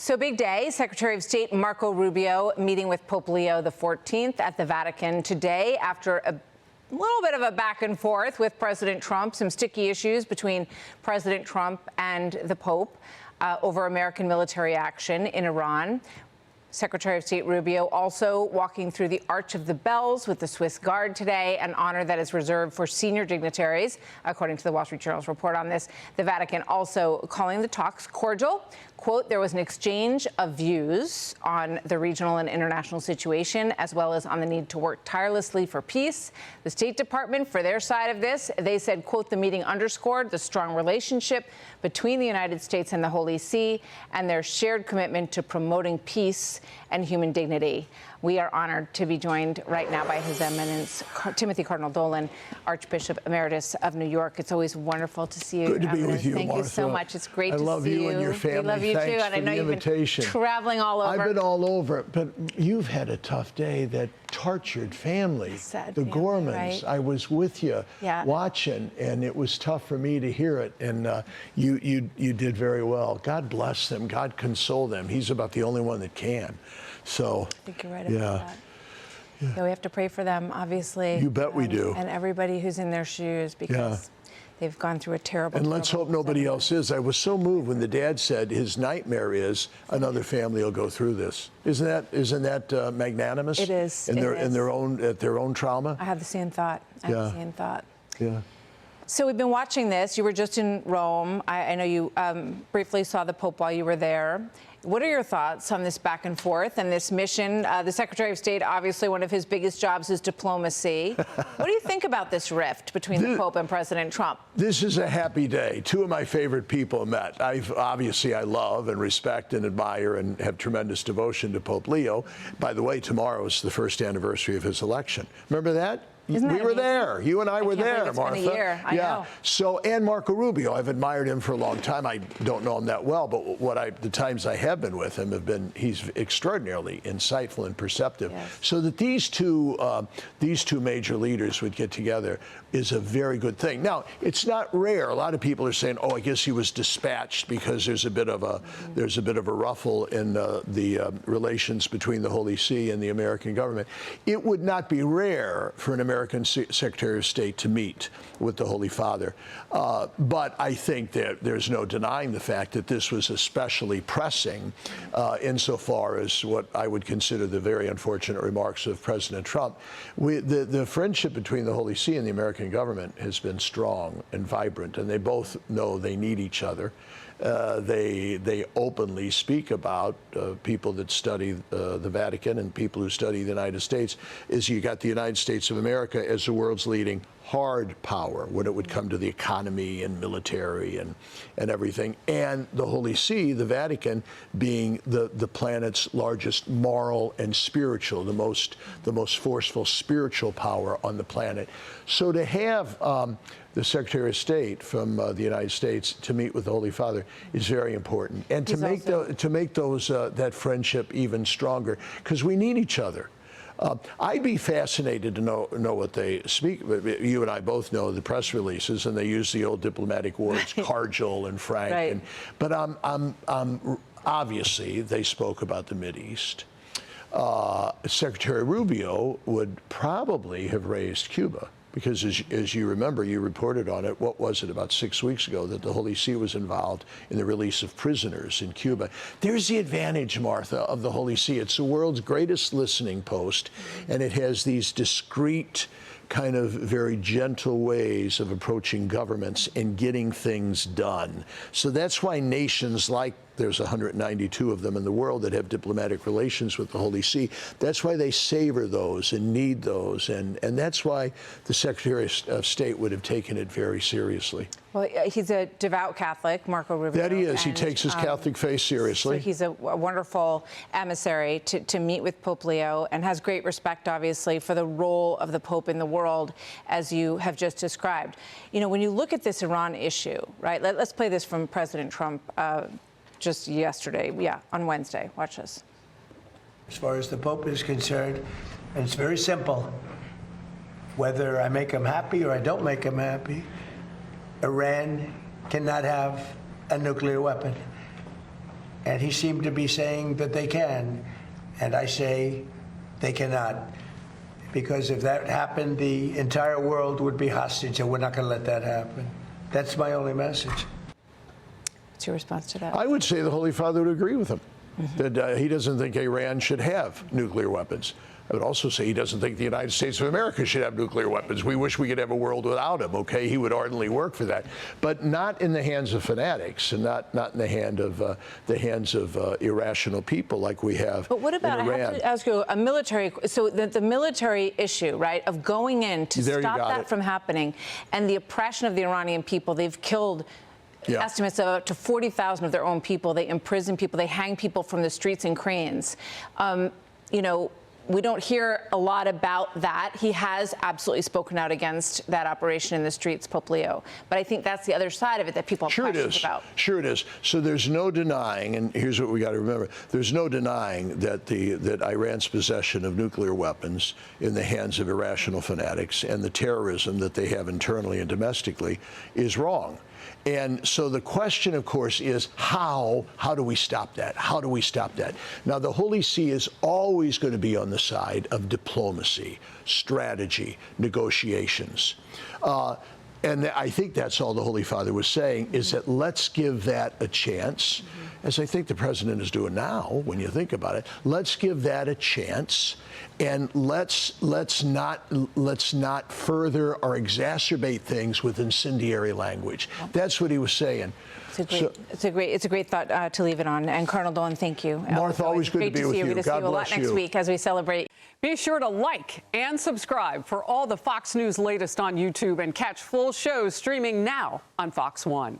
So big day. Secretary of State Marco Rubio meeting with Pope Leo XIV at the Vatican today after a little bit of a back and forth with President Trump, some sticky issues between President Trump and the Pope over American military action in Iran. Secretary of State Rubio also walking through the Arch of the Bells with the Swiss Guard today, an honor that is reserved for senior dignitaries, according to the Wall Street Journal's report on this. The Vatican also calling the talks cordial. Quote, there was an exchange of views on the regional and international situation, as well as on the need to work tirelessly for peace. The State Department, for their side of this, they said, quote, the meeting underscored the strong relationship between the United States and the Holy See and their shared commitment to promoting peace and human dignity. We are honored to be joined right now by His Eminence Timothy Cardinal Dolan, Archbishop Emeritus of New York. It's always wonderful to see you. Good to be with you, Thank Martha. you so much. It's great to see you. I love you and your family. We love you Thanks too, and I know you've been traveling all over. I've been all over, but you've had a tough day. That tortured family, the Gormans. Right? I was with you watching, and it was tough for me to hear it. And you did very well. God bless them. God console them. He's about the only one that can. So I think you're right about that. So we have to pray for them, obviously. You bet we do. And everybody who's in their shoes, because they've gone through a terrible. And let's hope nobody else is. I was so moved when the dad said his nightmare is another family will go through this. Isn't that magnanimous? It is. In their own trauma. I had the same thought. I had the same thought. Yeah. So we've been watching this. You were just in Rome. I know you briefly saw the Pope while you were there. What are your thoughts on this back and forth and this mission? The Secretary of State, obviously, one of his biggest jobs is diplomacy. What do you think about this rift between the Pope and President Trump? This is a happy day. Two of my favorite people met. I love and respect and admire and have tremendous devotion to Pope Leo. By the way, tomorrow is the first anniversary of his election. Remember that? We were there. You and I were there, Martha. Been a year. I know. So, and Marco Rubio, I've admired him for a long time. I don't know him that well, but the times I have been with him have been, he's extraordinarily insightful and perceptive. Yes. So that these two major leaders would get together is a very good thing. Now, it's not rare. A lot of people are saying, oh, I guess he was dispatched because there's a bit of a ruffle in the relations between the Holy See and the American government. It would not be rare for an American Secretary of State to meet with the Holy Father. But I think that there's no denying the fact that this was especially pressing insofar as what I would consider the very unfortunate remarks of President Trump. The friendship between the Holy See and the American government has been strong and vibrant, and they both know they need each other. They openly speak about people that study the Vatican and people who study the United States. Is you got the United States of America as the world's leading hard power when it would come to the economy and military and everything, and the Holy See, the Vatican, being the planet's largest moral and spiritual, the most forceful spiritual power on the planet. So to have the Secretary of State from the United States to meet with the Holy Father is very important, and to make that friendship even stronger, because we need each other. I'd be fascinated to know what they speak. You and I both know the press releases, and they use the old diplomatic words, cordial and frank. Right. But obviously, they spoke about the Mideast. Secretary Rubio would probably have raised Cuba. Because as you remember, you reported on it, what was it, about 6 weeks ago, that the Holy See was involved in the release of prisoners in Cuba. There's the advantage, Martha, of the Holy See. It's the world's greatest listening post, and it has these discreet, kind of very gentle ways of approaching governments and getting things done. So that's why nations like, there's 192 of them in the world that have diplomatic relations with the Holy See. That's why they savor those and need those, and that's why the Secretary of State would have taken it very seriously. Well, he's a devout Catholic, Marco Rubio. That he is. He takes his Catholic faith seriously. So he's a wonderful emissary to meet with Pope Leo, and has great respect, obviously, for the role of the Pope in the world, as you have just described. You know, when you look at this Iran issue, right, let's play this from President Trump just yesterday, on Wednesday. Watch this. As far as the Pope is concerned, and it's very simple, whether I make him happy or I don't make him happy, Iran cannot have a nuclear weapon. And he seemed to be saying that they can, and I say they cannot. Because if that happened, the entire world would be hostage, and we're not going to let that happen. That's my only message. What's your response to that? I would say the Holy Father would agree with him, that he doesn't think Iran should have nuclear weapons. I would also say he doesn't think the United States of America should have nuclear weapons. We wish we could have a world without them, okay? He would ardently work for that. But not in the hands of fanatics, and not in the hands of irrational people like we have But what about, in Iran. I have to ask you, a military, so the military issue, right, of going in to stop that from happening, and the oppression of the Iranian people, they've killed estimates of up to 40,000 of their own people. They imprison people. They hang people from the streets in cranes. You know, we don't hear a lot about that. He has absolutely spoken out against that operation in the streets, Pope Leo. But I think that's the other side of it that people have questions about. Sure it is. So there's no denying, and here's what we got to remember, there's no denying that that Iran's possession of nuclear weapons in the hands of irrational fanatics and the terrorism that they have internally and domestically is wrong. And so the question, of course, is how do we stop that? How do we stop that? Now, the Holy See is always going to be on the side of diplomacy, strategy, negotiations. And I think that's all the Holy Father was saying, is that let's give that a chance, as I think the president is doing now, when you think about it. Let's give that a chance, and let's not further or exacerbate things with incendiary language. That's what he was saying. It's a great thought to leave it on. And Cardinal Dolan, thank you. Martha, always good to be with you. We're going to see you a lot next week as we celebrate. Be sure to like and subscribe for all the Fox News latest on YouTube, and catch full shows streaming now on Fox One.